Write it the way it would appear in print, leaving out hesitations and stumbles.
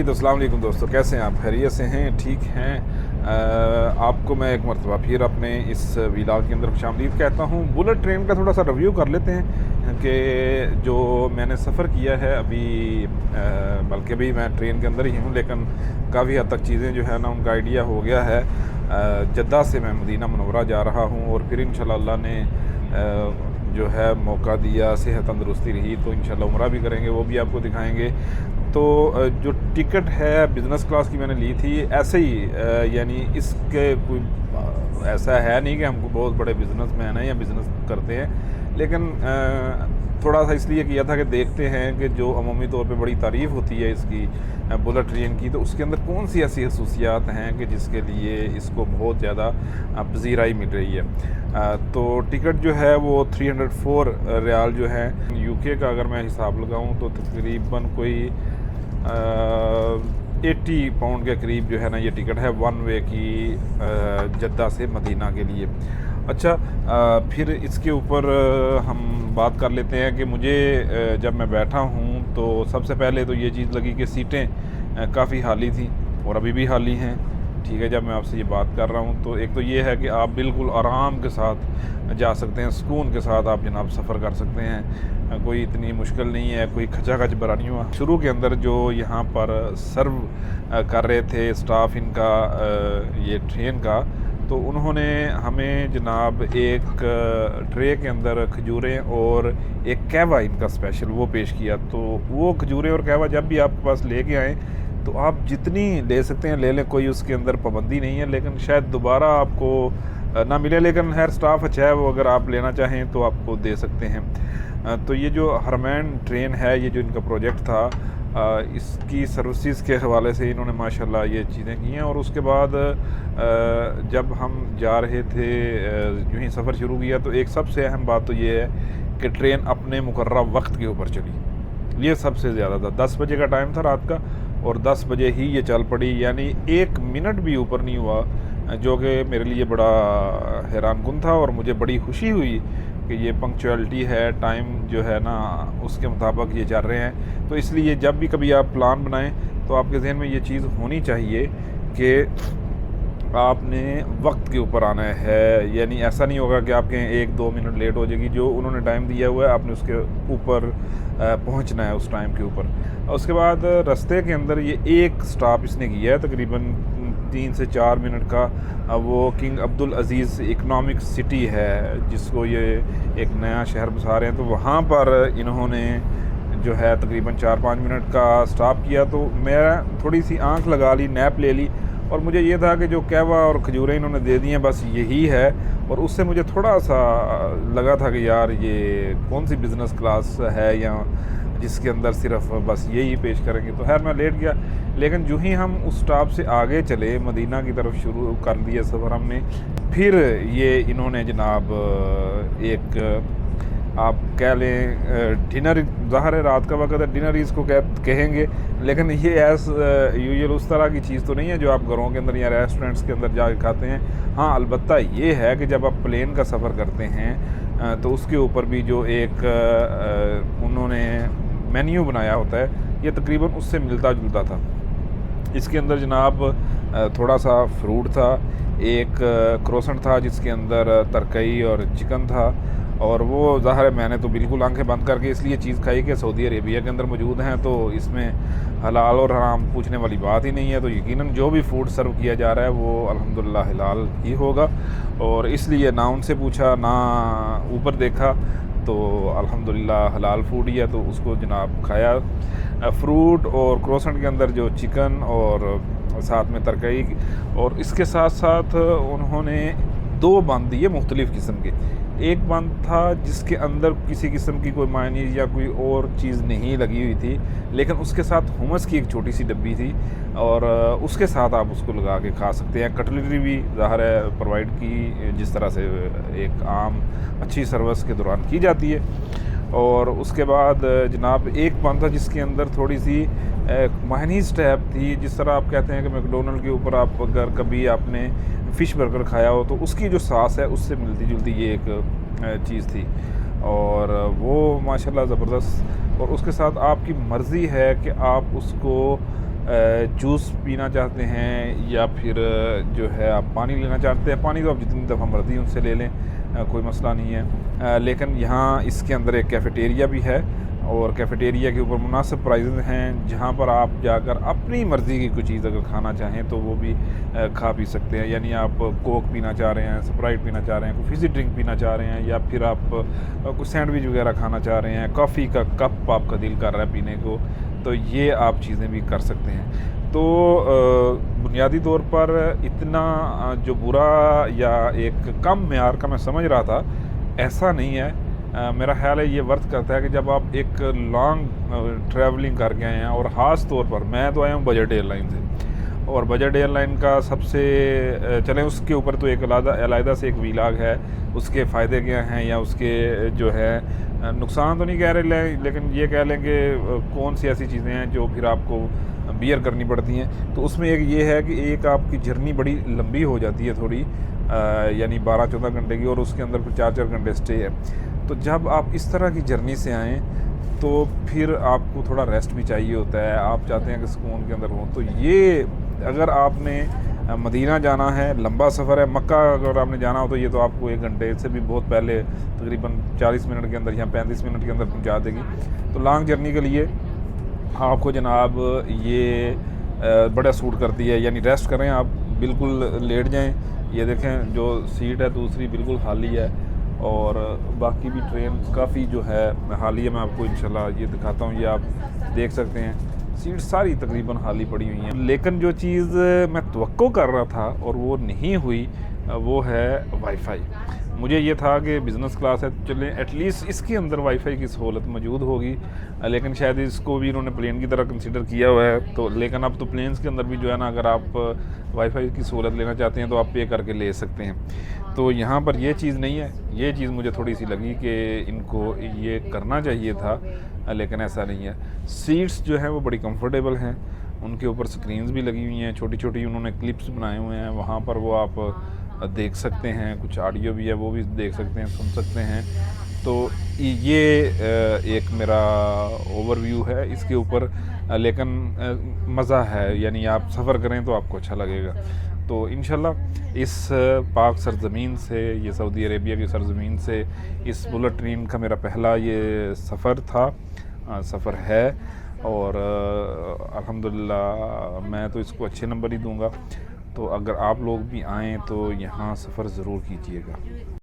जी तो अस्सलाम वालेकुम दोस्तों, कैसे हैं आप? खैरियत से हैं? ठीक हैं? आपको मैं एक मरतबा फिर अपने इस व्लॉग के अंदर खुशामदीद कहता हूँ। बुलेट ट्रेन का थोड़ा सा रिव्यू कर लेते हैं कि जो मैंने सफ़र किया है अभी, बल्कि भी मैं ट्रेन के अंदर ही हूँ, लेकिन काफ़ी हद तक चीज़ें जो है ना उनका आइडिया हो गया है। जद्दा से मैं मदीना मुनव्वरा जा रहा हूँ और फिर इंशाल्लाह अल्लाह ने जो है मौका दिया, सेहत तंदुरुस्ती रही तो इंशाल्लाह उम्रा भी करेंगे, वो भी आपको दिखाएंगे। तो जो टिकट है बिज़नेस क्लास की मैंने ली थी ऐसे ही, यानी इसके कोई ऐसा है नहीं कि हमको बहुत बड़े बिज़नेसमैन हैं या बिज़नेस करते हैं, लेकिन थोड़ा सा इसलिए किया था कि देखते हैं कि जो अमूमी तौर पे बड़ी तारीफ़ होती है इसकी बुलेट ट्रेन की, तो उसके अंदर कौन सी ऐसी खसूसियात हैं कि जिसके लिए इसको बहुत ज़्यादा पजीराई मिल रही है। तो टिकट जो है वो 304 रियाल जो है, यूके का अगर मैं हिसाब लगाऊं तो तकरीबन कोई 80 पाउंड के करीब जो है ना ये टिकट है वन वे की, जद्दा से मदीना के लिए। अच्छा, फिर इसके ऊपर हम बात कर लेते हैं कि मुझे जब मैं बैठा हूँ तो सबसे पहले तो ये चीज़ लगी कि सीटें काफ़ी खाली थी और अभी भी खाली हैं। ठीक है, जब मैं आपसे ये बात कर रहा हूँ तो एक तो ये है कि आप बिल्कुल आराम के साथ जा सकते हैं, सुकून के साथ आप जनाब सफ़र कर सकते हैं, कोई इतनी मुश्किल नहीं है, कोई खचाखच भरा नहीं हुआ। शुरू के अंदर जो यहाँ पर सर्व कर रहे थे स्टाफ इनका, ये ट्रेन का, तो उन्होंने हमें जनाब एक ट्रे के अंदर खजूरें और एक कहवा इनका स्पेशल वो पेश किया। तो वो खजूरें और कहवा जब भी आपके पास लेके आएँ तो आप जितनी ले सकते हैं ले लें, कोई उसके अंदर पाबंदी नहीं है, लेकिन शायद दोबारा आपको ना मिले, लेकिन खैर स्टाफ अच्छा है, वो अगर आप लेना चाहें तो आपको दे सकते हैं। तो ये जो हरमैन ट्रेन है, ये जो इनका प्रोजेक्ट था, इसकी सर्विसेज के हवाले से इन्होंने माशाल्लाह ये चीज़ें की हैं। और उसके बाद जब हम जा रहे थे, यूँ ही सफ़र शुरू किया, तो एक सबसे अहम बात तो ये है कि ट्रेन अपने मुकर्रर वक्त के ऊपर चली। ये सबसे ज़्यादा था, 10 बजे का टाइम था रात का और 10 बजे ही ये चल पड़ी, यानी 1 मिनट भी ऊपर नहीं हुआ, जो कि मेरे लिए बड़ा हैरानकुन था। और मुझे बड़ी खुशी हुई कि ये पंक्चुअलिटी है, टाइम जो है ना उसके मुताबिक ये चल रहे हैं। तो इसलिए जब भी कभी आप प्लान बनाएं तो आपके जहन में ये चीज़ होनी चाहिए कि आपने वक्त के ऊपर आना है, यानी ऐसा नहीं होगा कि आपके 1-2 मिनट लेट हो जाएगी। जो उन्होंने टाइम दिया हुआ है आपने उसके ऊपर पहुंचना है, उस टाइम के ऊपर। उसके बाद रास्ते के अंदर ये एक स्टॉप इसने किया है तकरीबन 3 से 4 मिनट का, वो किंग अब्दुल अज़ीज़ इकनॉमिक सिटी है, जिसको ये एक नया शहर बसा रहे हैं। तो वहाँ पर इन्होंने जो है तकरीबन 4-5 मिनट का स्टॉप किया। तो मैं थोड़ी सी आंख लगा ली, नैप ले ली, और मुझे ये था कि जो कहवा और खजूरें इन्होंने दे दी हैं बस यही है। और उससे मुझे थोड़ा सा लगा था कि यार ये कौन सी बिज़नेस क्लास है या जिसके अंदर सिर्फ बस यही पेश करेंगे। तो खैर मैं लेट गया, लेकिन जो ही हम उस स्टॉप से आगे चले, मदीना की तरफ शुरू कर दिया सफ़र हमने, फिर ये इन्होंने जनाब एक आप कह लें डिनर, ज़ाहिर है रात का वक्त है, डिनर ही इसको कहेंगे, लेकिन ये यूजुअल उस तरह की चीज़ तो नहीं है जो आप घरों के अंदर या रेस्टोरेंट्स के अंदर जाके खाते हैं। हाँ, अलबत्ता ये है कि जब आप प्लेन का सफ़र करते हैं तो उसके ऊपर भी जो एक उन्होंने मेन्यू बनाया होता है, ये तकरीबन उससे मिलता जुलता था। इसके अंदर जनाब थोड़ा सा फ्रूट था, एक क्रोसेंट था जिसके अंदर तरकई और चिकन था, और वो ज़ाहिर है मैंने तो बिल्कुल आंखें बंद करके इसलिए चीज़ खाई कि सऊदी अरेबिया के अंदर मौजूद हैं, तो इसमें हलाल और हराम पूछने वाली बात ही नहीं है। तो यकीनन जो भी फूड सर्व किया जा रहा है वो अल्हम्दुलिल्लाह हलाल ही होगा, और इसलिए ना उनसे पूछा ना ऊपर देखा, तो अल्हम्दुलिल्लाह हलाल फूड ही है, तो उसको जनाब खाया। फ्रूट और क्रोसेंट के अंदर जो चिकन और साथ में तरकई, और इसके साथ साथ उन्होंने 2 बन दिए मुख्तलिफ़ किस्म के। एक बंद था जिसके अंदर किसी किस्म की कोई मायनीज़ या कोई और चीज़ नहीं लगी हुई थी, लेकिन उसके साथ हुमस की एक छोटी सी डब्बी थी, और उसके साथ आप उसको लगा के खा सकते हैं। कटलरी भी ज़ाहिर है प्रोवाइड की, जिस तरह से एक आम अच्छी सर्विस के दौरान की जाती है। और उसके बाद जनाब एक बंद था जिसके अंदर थोड़ी सी मायनीज़ टाइप थी, जिस तरह आप कहते हैं कि मैकडोनल्ड के ऊपर आप अगर कभी आपने फ़िश बर्गर खाया हो तो उसकी जो सास है उससे मिलती जुलती ये एक चीज़ थी, और वो माशाल्लाह ज़बरदस्त। और उसके साथ आपकी मर्ज़ी है कि आप उसको जूस पीना चाहते हैं या फिर जो है आप पानी लेना चाहते हैं, पानी तो आप जितनी दफ़ा मर्ज़ी उनसे ले लें, कोई मसला नहीं है। लेकिन यहाँ इसके अंदर एक कैफ़ेटेरिया भी है और कैफ़ेटेरिया के ऊपर मुनासिब प्राइसेस हैं, जहाँ पर आप जाकर अपनी मर्ज़ी की कोई चीज़ अगर खाना चाहें तो वो भी खा पी सकते हैं। यानी आप कोक पीना चाह रहे हैं, स्प्राइट पीना चाह रहे हैं, कोई फिज़ी ड्रिंक पीना चाह रहे हैं, या फिर आप कुछ सैंडविच वगैरह खाना चाह रहे हैं, कॉफ़ी का कप आपका दिल कर रहा है पीने को, तो ये आप चीज़ें भी कर सकते हैं। तो बुनियादी तौर पर इतना जो बुरा या एक कम मेयार का मैं समझ रहा था, ऐसा नहीं है। मेरा ख़्याल है ये वर्थ करता है कि जब आप एक लॉन्ग ट्रैवलिंग करके आए हैं, और ख़ास तौर पर मैं तो आया हूँ बजट एयरलाइन से, और बजट एयरलाइन का सबसे चलें उसके ऊपर तो एक अलहदा से एक वीलाग है, उसके फ़ायदे क्या हैं या उसके जो है नुकसान तो नहीं कह रहे, लेकिन ये कह लें कि कौन सी ऐसी चीज़ें हैं जो फिर आपको बियर करनी पड़ती हैं। तो उसमें एक ये है कि एक आपकी जर्नी बड़ी लंबी हो जाती है थोड़ी, यानी 12-14 घंटे की, और उसके अंदर फिर 4-4 घंटे स्टे है। तो जब आप इस तरह की जर्नी से आएँ तो फिर आपको थोड़ा रेस्ट भी चाहिए होता है, आप चाहते हैं कि सुकून के अंदर हों। तो ये अगर आपने मदीना जाना है, लंबा सफ़र है, मक्का अगर आपने जाना हो तो ये तो आपको 1 घंटे से भी बहुत पहले तकरीबन 40 मिनट के अंदर या 35 मिनट के अंदर पहुंचा देगी। तो लॉन्ग जर्नी के लिए आपको जनाब ये बड़ा सूट करती है। यानी रेस्ट करें आप, बिल्कुल लेट जाएं। ये देखें जो सीट है दूसरी बिल्कुल खाली है, और बाकी भी ट्रेन काफ़ी जो है खाली है। मैं आपको इंशाल्लाह ये दिखाता हूँ, ये आप देख सकते हैं सीट सारी तकरीबन खाली पड़ी हुई हैं। लेकिन जो चीज़ मैं तवक्को कर रहा था और वो नहीं हुई, वो है वाईफाई। मुझे ये था कि बिज़नेस क्लास है, चलें एटलीस्ट इसके अंदर वाईफाई की सहूलत मौजूद होगी, लेकिन शायद इसको भी इन्होंने प्लेन की तरह कंसिडर किया हुआ है। तो लेकिन अब तो प्लेन्स के अंदर भी जो है ना, अगर आप वाईफाई की सहूलत लेना चाहते हैं तो आप पे करके ले सकते हैं। तो यहाँ पर ये चीज़ नहीं है। ये चीज़ मुझे थोड़ी सी लगी कि इनको ये करना चाहिए था, लेकिन ऐसा नहीं है। सीट्स जो हैं वो बड़ी कंफर्टेबल हैं, उनके ऊपर स्क्रीन्स भी लगी हुई हैं, छोटी छोटी उन्होंने क्लिप्स बनाए हुए हैं, वहाँ पर वो आप देख सकते हैं, कुछ ऑडियो भी है वो भी देख सकते हैं, सुन सकते हैं। तो ये एक मेरा ओवरव्यू है इसके ऊपर, लेकिन मज़ा है, यानी आप सफ़र करें तो आपको अच्छा लगेगा। तो इंशाल्लाह इस पाक सरज़मीन से, ये सऊदी अरेबिया की सरज़मीन से, इस बुलेट ट्रेन का मेरा पहला ये सफ़र है, और अल्हम्दुलिल्लाह मैं तो इसको अच्छे नंबर ही दूंगा। तो अगर आप लोग भी आएँ तो यहाँ सफ़र ज़रूर कीजिएगा।